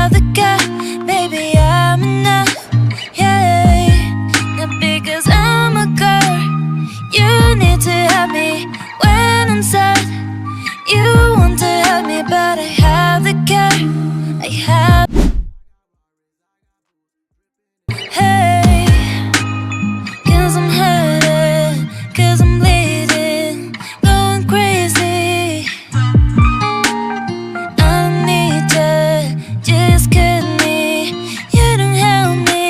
have the guy, baby, I'm enough, yeah. Not because I'm a girl, you need to help me when I'm sad. You want to help me, but I have the care, I have. Hey, 'cause I'm hurting, 'cause I'm bleeding, going crazy. I don't need you, just cut me, you don't help me.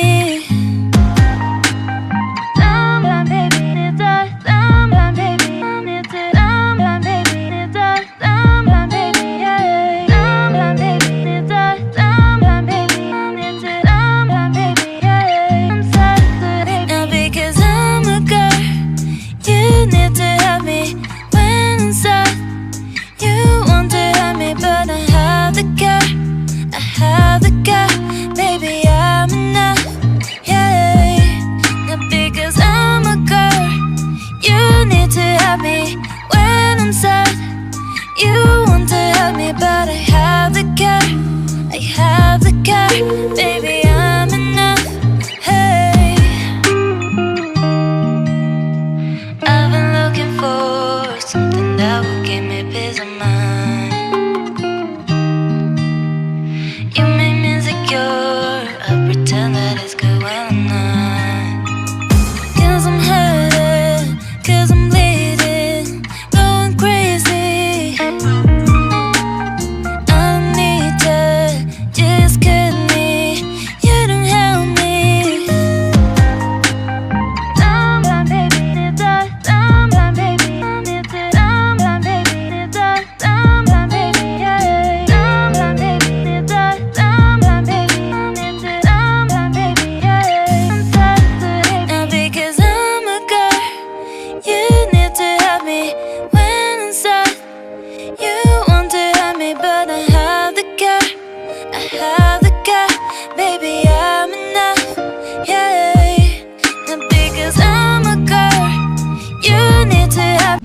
Someone baby need us, someone baby need to, someone baby need us, someone baby, yeah. Someone baby need us, someone baby need to, someone baby, yeah. I'm sad today, not because I'm a girl, you need to help me when I'm sad. You want to help me, but I have the care, I have the care, baby, I'm enough, yeah. Not because I'm a girl, you need to help me when I'm sad. You want to help me, but I have the care, I have the care, baby, I'm enough, hey. I've been looking for something that will give me peace of mind. You make me insecure, I pretend that it's good when I'm not. 'Cause I'm hurting, 'cause I'm bleeding, going crazy. I don't need you, just cut me, you don't help me. Someone baby need us, someone baby need to, someone baby need us, someone baby, yeah. Someone baby need us, someone baby need to, someone baby, yeah. I'm sad today, not because I'm a girl, you need to help me when I'm sad. You want to help me, but I have the care, I have the care, baby, I'm enough, yeah. Not because I'm a girl, you need to help.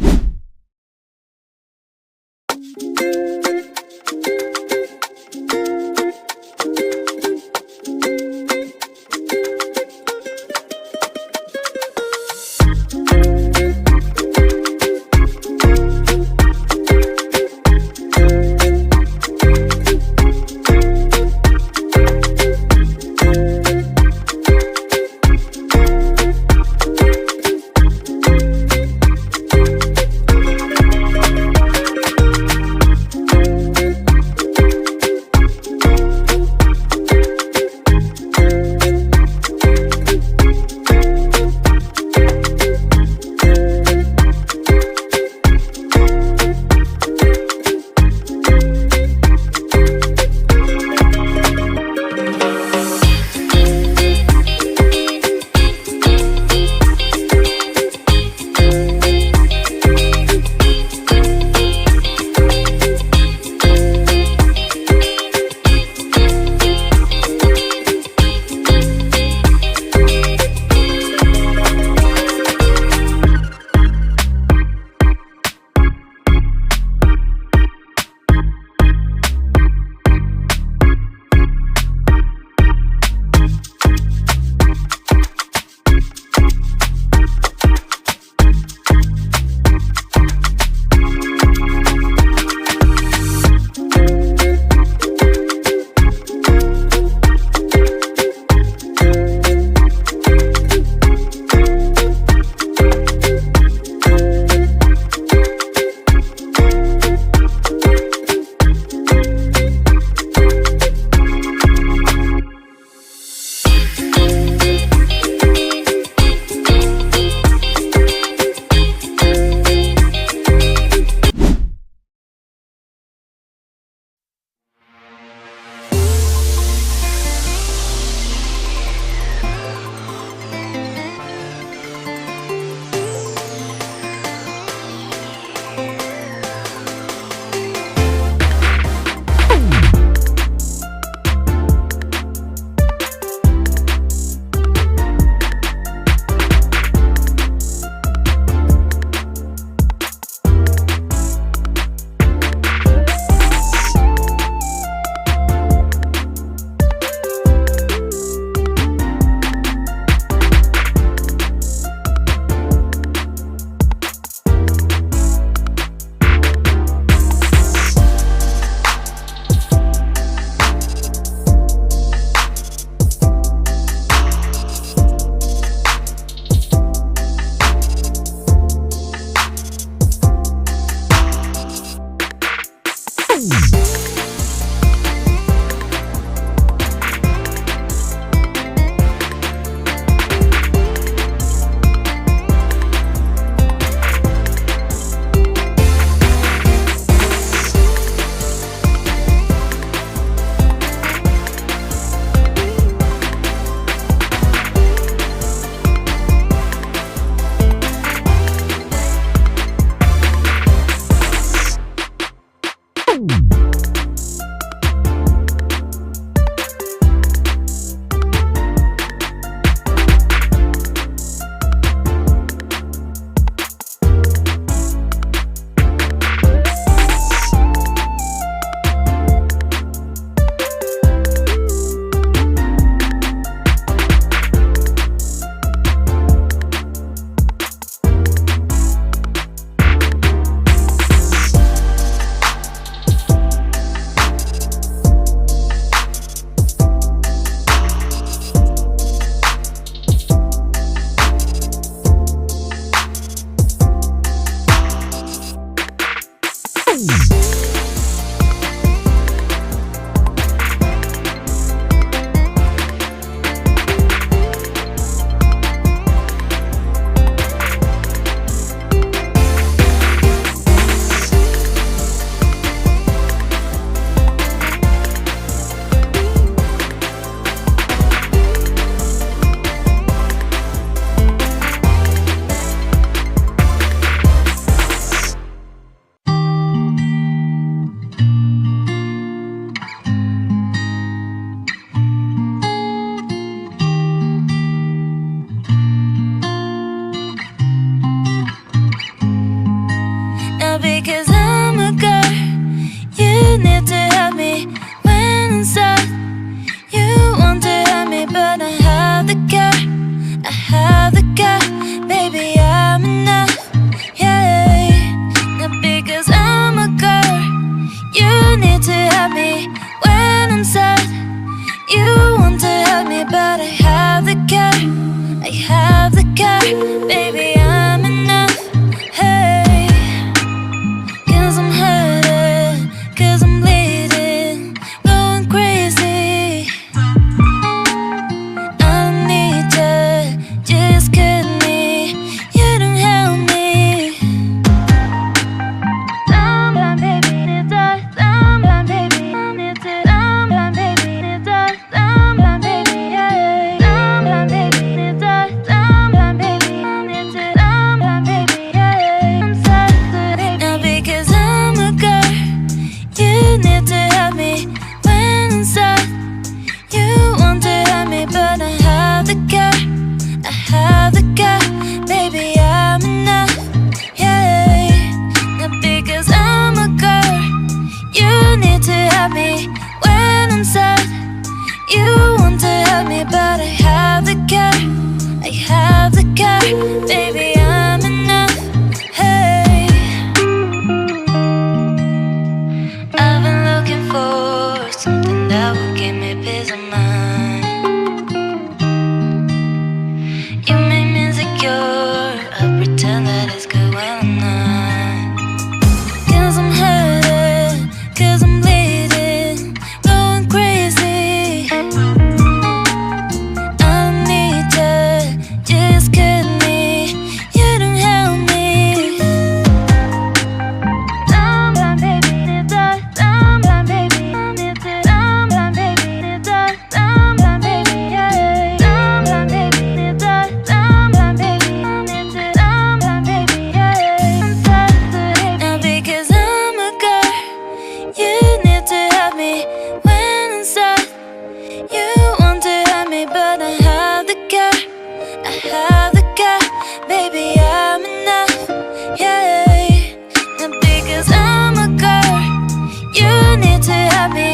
but I have the care. I have the care, baby, I'm enough. Hey, 'cause I'm hurting, 'cause I'm bleeding, going crazy. I need you, just cut me. You don't help me. Someone, baby, need us. Someone, baby, need it. Someone, baby, need us. Someone, baby, yeah. Someone, baby, need us. Someone, baby, need it. Someone, baby, yeah. I'm sensitive now because I'm a girl. You need to help me when I'm sad. You want to help me, but I have the care. I have the care, baby, I'm enough. Yeah, not because I'm a girl. You need to help me when I'm sad. You want to help me, but I have the care. I have the care, baby, I'm enough. Hey, I've been looking for something that will give me peace of mind. You make me insecure, I pretend that it's good when I'm not. 'Cause I'm hurting, 'cause I'm bleeding, going crazy. I need you, just cut me. You don't help me. Someone, baby, need us. Someone, baby, need it. Someone, baby, need us. Someone, baby, yeah. Someone, baby, need us. Someone, baby, need it. Someone, baby, yeah. I'm sensitive now because I'm a girl. You need to help me when I'm sad. You want to help me, but I have the care. I have the care, baby, I'm enough. Yeah, not because I'm a girl. You need to help me